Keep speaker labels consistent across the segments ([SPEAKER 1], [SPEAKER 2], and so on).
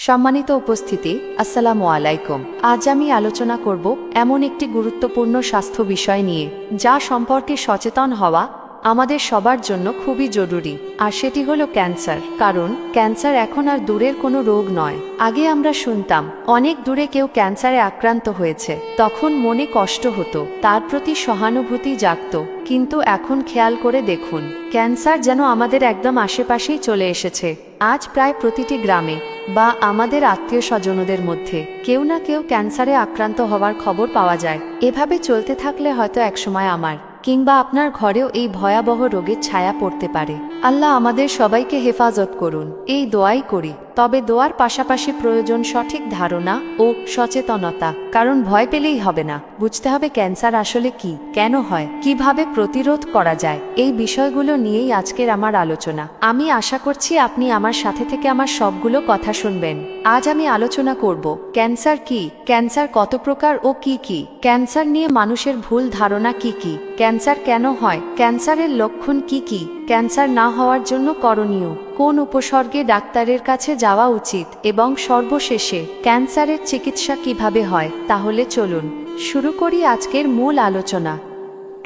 [SPEAKER 1] সম্মানিত উপস্থিতি, আসসালামু আলাইকুম। আজ আমি আলোচনা করব এমন একটি গুরুত্বপূর্ণ স্বাস্থ্য বিষয় নিয়ে যা সম্পর্কে সচেতন হওয়া আমাদের সবার জন্য খুবই জরুরি, আর সেটি হলো ক্যান্সার। কারণ ক্যান্সার এখন আর দূরের কোনো রোগ নয়। আগে আমরা শুনতাম অনেক দূরে কেউ ক্যান্সারে আক্রান্ত হয়েছে, তখন মনে কষ্ট হতো, তার প্রতি সহানুভূতি জাগত। কিন্তু এখন খেয়াল করে দেখুন, ক্যান্সার যেন আমাদের একদম আশেপাশেই চলে এসেছে। আজ প্রায় প্রতিটি গ্রামে বা আমাদের আত্মীয় স্বজনদের মধ্যে কেউ না কেউ ক্যান্সারে আক্রান্ত হওয়ার খবর পাওয়া যায়। এভাবে চলতে থাকলে হয়তো একসময় আমার কিংবা আপনার ঘরেও এই ভয়াবহ রোগের ছায়া পড়তে পারে। আল্লাহ আমাদের সবাইকে হেফাজত করুন, এই দোয়াই করি। তবে দোয়ার পাশাপাশি প্রয়োজন সঠিক ধারণা ও সচেতনতা। কারণ ভয় পেলেই হবে না, বুঝতে হবে ক্যান্সার আসলে কি, কেন হয়, কিভাবে প্রতিরোধ করা যায়। এই বিষয়গুলো নিয়েই আজকের আমার আলোচনা। আমি আশা করছি আপনি আমার সাথে থেকে আমার সবগুলো কথা শুনবেন। আজ আমি আলোচনা করব ক্যান্সার কি, ক্যান্সার কত প্রকার ও কি কি, ক্যান্সার নিয়ে মানুষের ভুল ধারণা কি কি, ক্যান্সার কেন হয়, ক্যান্সারের লক্ষণ কি কি, ক্যান্সার না হওয়ার জন্য করণীয়, কোন উপসর্গে ডাক্তারের কাছে যাওয়া উচিত, এবং সর্বশেষে ক্যান্সারের চিকিৎসা কিভাবে হয়। তাহলে চলুন শুরু করি আজকের মূল আলোচনা।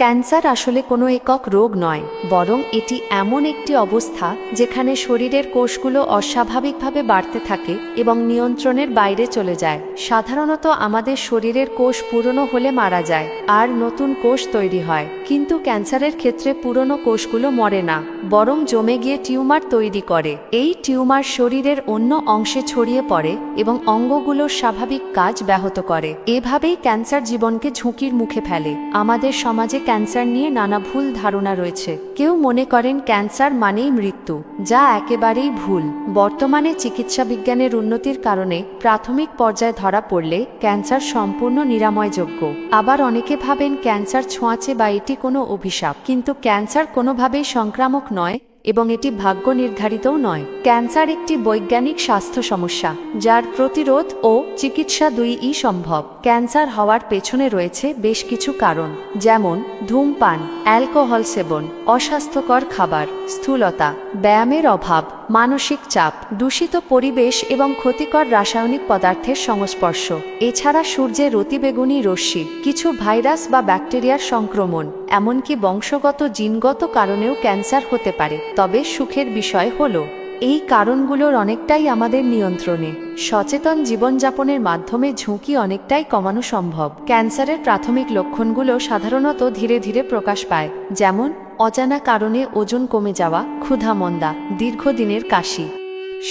[SPEAKER 1] ক্যান্সার আসলে কোনো একক রোগ নয়, বরং এটি এমন একটি অবস্থা যেখানে শরীরের কোষগুলো অস্বাভাবিকভাবে বাড়তে থাকে এবং নিয়ন্ত্রণের বাইরে চলে যায়। সাধারণত আমাদের শরীরের কোষ পুরনো হলে মারা যায় আর নতুন কোষ তৈরি হয়, কিন্তু ক্যান্সারের ক্ষেত্রে পুরনো কোষগুলো মরে না, বরং জমে গিয়ে টিউমার তৈরি করে। এই টিউমার শরীরের অন্য অংশে ছড়িয়ে পড়ে এবং অঙ্গগুলোর স্বাভাবিক কাজ ব্যাহত করে। এভাবেই ক্যান্সার জীবনকে ঝুঁকির মুখে ফেলে। আমাদের সমাজে ক্যান্সার নিয়ে নানা ভুল ধারণা রয়েছে। কেউ মনে করেন ক্যান্সার মানেই মৃত্যু, যা একেবারেই ভুল। বর্তমানে চিকিৎসা বিজ্ঞানের উন্নতির কারণে প্রাথমিক পর্যায়ে ধরা পড়লে ক্যান্সার সম্পূর্ণ নিরাময়যোগ্য। আবার অনেকে ভাবেন ক্যান্সার ছোঁয়াচে বা এটি কোনো অভিশাপ, কিন্তু ক্যান্সার কোনোভাবেই সংক্রামক নয় এবং এটি ভাগ্য নির্ধারিতও নয়। ক্যান্সার একটি বৈজ্ঞানিক স্বাস্থ্য সমস্যা যার প্রতিরোধ ও চিকিৎসা দুইই সম্ভব। ক্যান্সার হওয়ার পেছনে রয়েছে বেশ কিছু কারণ, যেমন ধূমপান, অ্যালকোহল সেবন, অস্বাস্থ্যকর খাবার, স্থূলতা, ব্যায়ামের অভাব, মানসিক চাপ, দূষিত পরিবেশ এবং ক্ষতিকর রাসায়নিক পদার্থের সংস্পর্শ। এছাড়া সূর্যের অতিবেগুনি রশ্মি, কিছু ভাইরাস বা ব্যাকটেরিয়ার সংক্রমণ, এমনকি বংশগত জিনগত কারণেও ক্যান্সার হতে পারে। তবে সুখের বিষয় হলো এই কারণগুলোর অনেকটাই আমাদের নিয়ন্ত্রণে। সচেতন জীবনযাপনের মাধ্যমে ঝুঁকি অনেকটাই কমানো সম্ভব। ক্যান্সারের প্রাথমিক লক্ষণগুলো সাধারণত ধীরে ধীরে প্রকাশ পায়, যেমন অজানা কারণে ওজন কমে যাওয়া, ক্ষুধামন্দা, দীর্ঘদিনের কাশি,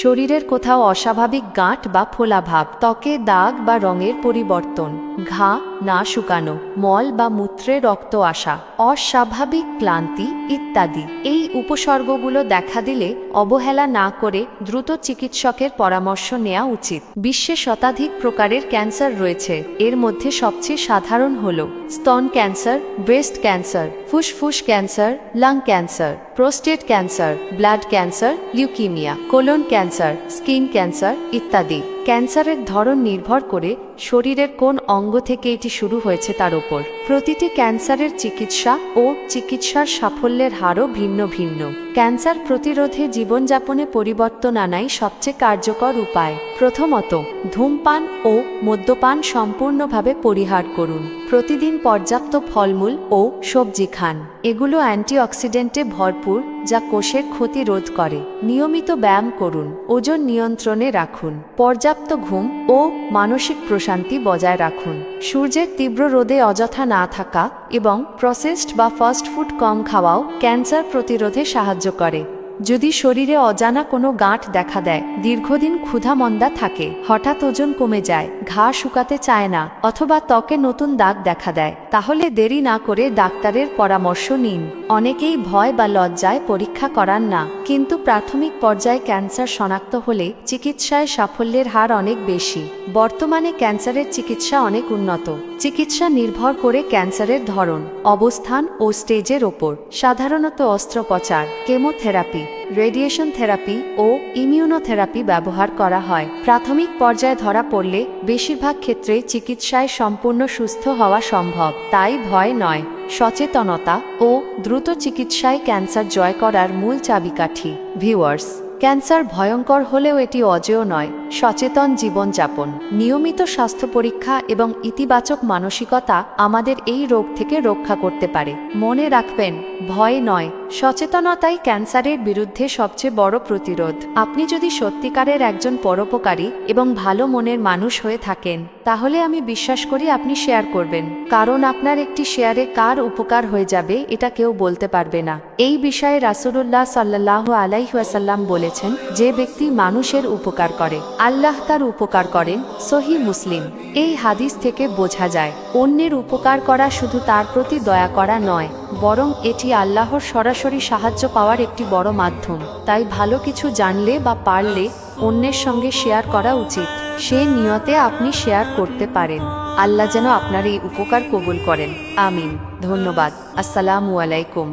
[SPEAKER 1] শরীরের কোথাও অস্বাভাবিক গাঁট বা ফোলাভাব, ত্বকে দাগ বা রঙের পরিবর্তন, ঘা না শুকানো, মল বা মূত্রে রক্ত আসা, অস্বাভাবিক ক্লান্তি ইত্যাদি। এই উপসর্গগুলো দেখা দিলে অবহেলা না করে দ্রুত চিকিৎসকের পরামর্শ নেওয়া উচিত। বিশ্বে শতাধিক প্রকারের ক্যান্সার রয়েছে। এর মধ্যে সবচেয়ে সাধারণ হল স্তন ক্যান্সার, ব্রেস্ট ক্যান্সার, ফুসফুস cancer, lung cancer, prostate cancer, blood cancer, leukaemia, colon cancer, skin cancer ইত্যাদি। ক্যান্সারের ধরন নির্ভর করে শরীরের কোন অঙ্গ থেকে এটি শুরু হয়েছে তার উপর। প্রতিটি ক্যান্সারের চিকিৎসা ও চিকিৎসার সাফল্যের হারও ভিন্ন ভিন্ন। ক্যান্সার প্রতিরোধে জীবনযাপনে পরিবর্তন আনাই সবচেয়ে কার্যকর উপায়। প্রথমত, ধূমপান ও মদ্যপান সম্পূর্ণভাবে পরিহার করুন। প্রতিদিন পর্যাপ্ত ফলমূল ও সবজি খান। এগুলো অ্যান্টিঅক্সিডেন্টে ভরপুর, যা কোষের ক্ষতি রোধ করে। নিয়মিত ব্যায়াম করুন, ওজন নিয়ন্ত্রণে রাখুন, পর্যাপ্ত ঘুম ও মানসিক প্রশান্তি বজায় রাখুন। সূর্যের তীব্র রোদে অযথা না থাকা এবং প্রসেসড বা ফাস্ট ফুড কম খাওয়াও ক্যান্সার প্রতিরোধে সাহায্য করে। যদি শরীরে অজানা কোনো গাঁট দেখা দেয়, দীর্ঘদিন ক্ষুধামন্দা থাকে, হঠাৎ ওজন কমে যায়, ঘা শুকাতে চায় না, অথবা ত্বকে নতুন দাগ দেখা দেয়, তাহলে দেরি না করে ডাক্তারের পরামর্শ নিন। অনেকেই ভয় বা লজ্জায় পরীক্ষা করান না, কিন্তু প্রাথমিক পর্যায়ে ক্যান্সার শনাক্ত হলে চিকিৎসায় সাফল্যের হার অনেক বেশি। বর্তমানে ক্যান্সারের চিকিৎসা অনেক উন্নত। চিকিৎসা নির্ভর করে ক্যান্সারের ধরন, অবস্থান ও স্টেজের ওপর। সাধারণত অস্ত্রোপচার, কেমোথেরাপি, রেডিয়েশন থেরাপি ও ইমিউনোথেরাপি ব্যবহার করা হয়। প্রাথমিক পর্যায়ে ধরা পড়লে বেশিরভাগ ক্ষেত্রে চিকিৎসায় সম্পূর্ণ সুস্থ হওয়া সম্ভব। তাই ভয় নয়, সচেতনতা ও দ্রুত চিকিৎসায় ক্যান্সার জয় করার মূল চাবিকাঠি। ভিউয়ার্স, ক্যান্সার ভয়ঙ্কর হলেও এটি অজেয় নয়। সচেতন জীবনযাপন, নিয়মিত স্বাস্থ্য পরীক্ষা এবং ইতিবাচক মানসিকতা আমাদের এই রোগ থেকে রক্ষা করতে পারে। মনে রাখবেন, ভয় নয়, সচেতনতাই ক্যান্সারের বিরুদ্ধে সবচেয়ে বড় প্রতিরোধ। আপনি যদি সত্যিকারের একজন পরোপকারী এবং ভালো মনের মানুষ হয়ে থাকেন, তাহলে আমি বিশ্বাস করি আপনি শেয়ার করবেন, কারণ আপনার একটি শেয়ারে কার উপকার হয়ে যাবে এটা কেউ বলতে পারবে না। এই বিষয়ে রাসূলুল্লাহ সাল্লাল্লাহু আলাইহি ওয়াসাল্লাম বলেছেন, যে ব্যক্তি মানুষের উপকার করে, আল্লাহ তার উপকার করেন। সহিহ মুসলিম। এই হাদিস থেকে বোঝা যায়, অন্যের উপকার করা শুধু তার প্রতি দয়া করা নয়, বরং এটি আল্লাহর সরাসরি সাহায্য পাওয়ার একটি বড় মাধ্যম। তাই ভালো কিছু জানলে বা পারলে অন্যের সঙ্গে শেয়ার করা উচিত। সে নিয়তে আপনি শেয়ার করতে পারেন। আল্লাহ যেন আপনার এই উপকার কবুল করেন। আমিন। ধন্যবাদ। আসসালামু আলাইকুম।